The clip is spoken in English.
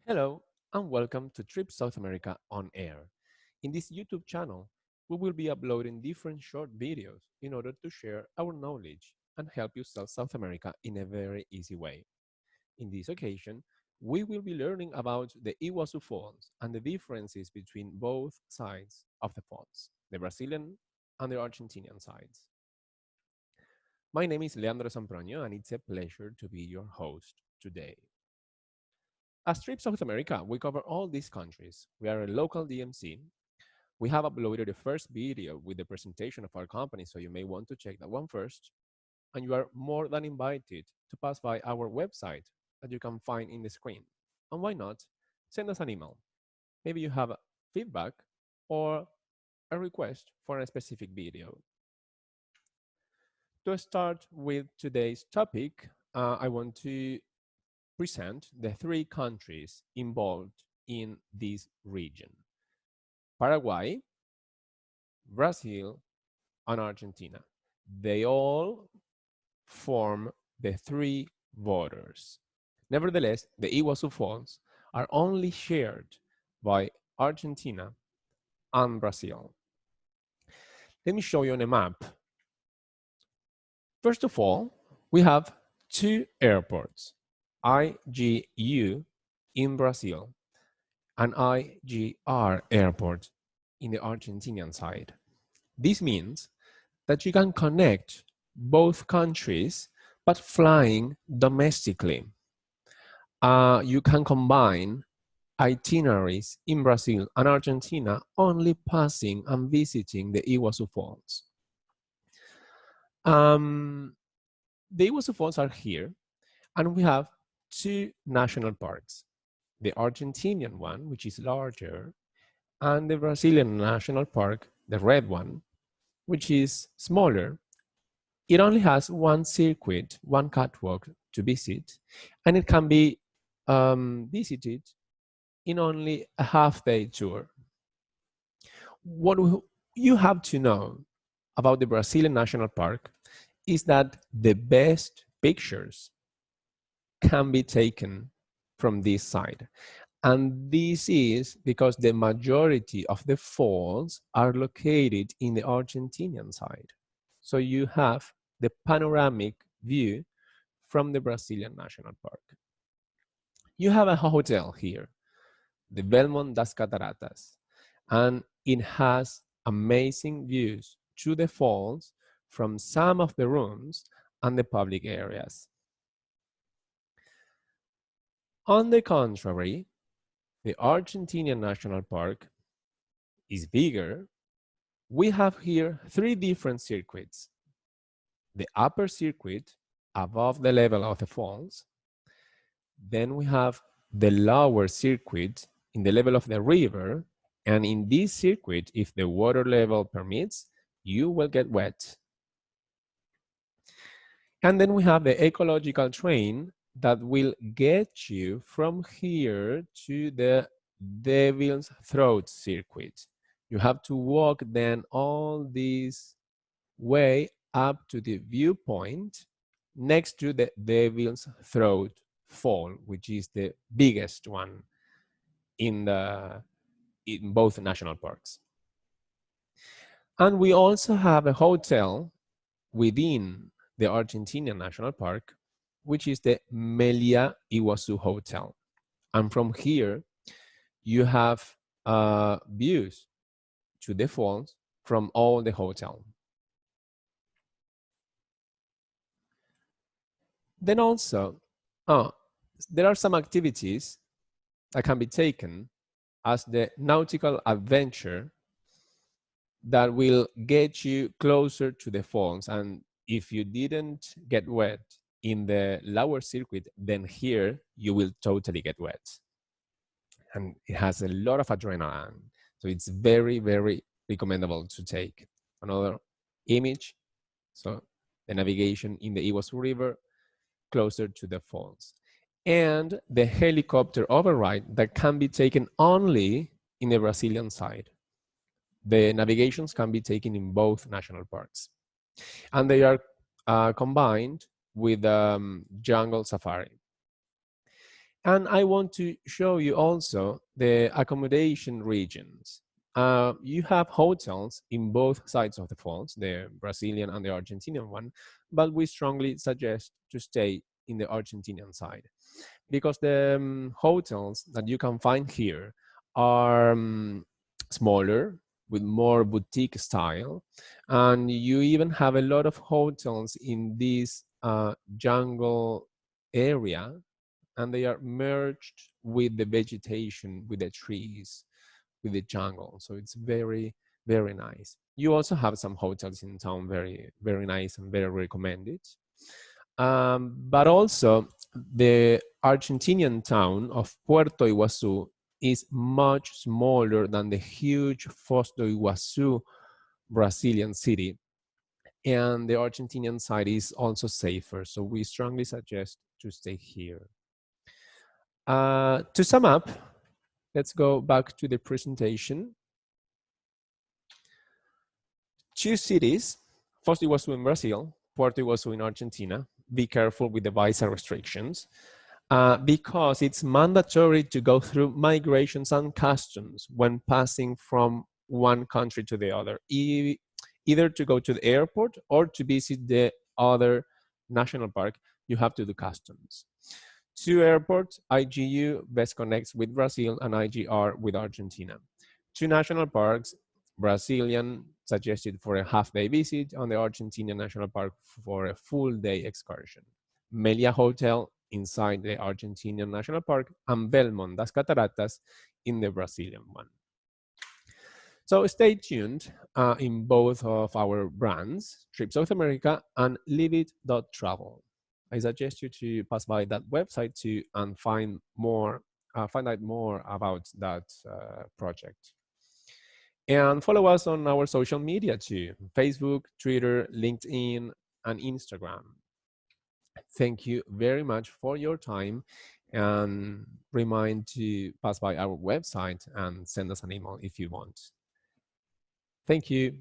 Hello and welcome to Trip South America on Air. In this YouTube channel, we will be uploading different short videos in order to share our knowledge and help you sell South America in a very easy way. In this occasion, we will be learning about the Iguazu Falls and the differences between both sides of the falls, the Brazilian and the Argentinian sides. My name is Leandro Samproño and it's a pleasure to be your host today. As Trip South America, we cover all these countries. We are a local DMC. We have uploaded the first video with the presentation of our company, so you may want to check that one first. And you are more than invited to pass by our website that you can find in the screen. And why not? Send us an email. Maybe you have feedback or a request for a specific video. To start with today's topic, I want to present the three countries involved in this region: Paraguay, Brazil, and Argentina. They all form the three borders. Nevertheless, the Iguazu Falls are only shared by Argentina and Brazil. Let me show you on a map. First of all, we have two airports, IGU in Brazil and IGR airport in the Argentinian side. This means that you can connect both countries but flying domestically. You can combine itineraries in Brazil and Argentina only passing and visiting the Iguazu Falls. The Iguazu Falls are here, and we have two national parks, the Argentinian one, which is larger, and the Brazilian national park, the red one, which is smaller. It only has one circuit, one catwalk to visit, and it can be visited in only a half-day tour. What you have to know about the Brazilian National Park is that the best pictures can be taken from this side. And this is because the majority of the falls are located in the Argentinian side. So you have the panoramic view from the Brazilian National Park. You have a hotel here, the Belmont das Cataratas, and it has amazing views to the falls from some of the rooms and the public areas. On the contrary, the Argentinian National Park is bigger. We have here three different circuits: the upper circuit above the level of the falls. Then we have the lower circuit in the level of the river. And in this circuit, if the water level permits, you will get wet. And then we have the ecological train that will get you from here to the Devil's Throat circuit. You have to walk then all this way up to the viewpoint next to the Devil's Throat Fall, which is the biggest one in both national parks. And we also have a hotel within the Argentinian National Park, which is the Melia Iguazu Hotel. And from here, you have views to the falls from all the hotel. Then also, there are some activities that can be taken as the nautical adventure that will get you closer to the falls. And if you didn't get wet in the lower circuit, then here you will totally get wet. And it has a lot of adrenaline. So it's very, very recommendable to take. Another image. So the navigation in the Iguazu River closer to the falls. And the helicopter override that can be taken only in the Brazilian side. The navigations can be taken in both national parks. And they are combined with jungle safari. And I want to show you also the accommodation regions. You have hotels in both sides of the falls, the Brazilian and the Argentinian one, but we strongly suggest to stay in the Argentinian side because the hotels that you can find here are smaller with more boutique style, and you even have a lot of hotels in this jungle area, and they are merged with the vegetation, with the trees, with the jungle. So it's very, very nice. You also have some hotels in town, very, very nice and very recommended. But also the Argentinian town of Puerto Iguazú is much smaller than the huge Foz do Iguaçu Brazilian city. And the Argentinian side is also safer. So we strongly suggest to stay here. To sum up, let's go back to the presentation. Two cities, Foz do Iguaçu in Brazil, Puerto Iguazú in Argentina. Be careful with the visa restrictions because it's mandatory to go through migrations and customs when passing from one country to the other, either to go to the airport or to visit the other national park, you have to do customs. Two airports, IGU best connects with Brazil and IGR with Argentina. Two national parks, Brazilian suggested for a half-day visit, and the Argentinian National Park for a full-day excursion. Melia Hotel inside the Argentinian National Park, and Belmont das Cataratas in the Brazilian one. So stay tuned in both of our brands, Trip South America and Live.It.Travel. I suggest you to pass by that website too and find out more about that project. And follow us on our social media too, Facebook, Twitter, LinkedIn, and Instagram. Thank you very much for your time, and remind to pass by our website and send us an email if you want. Thank you.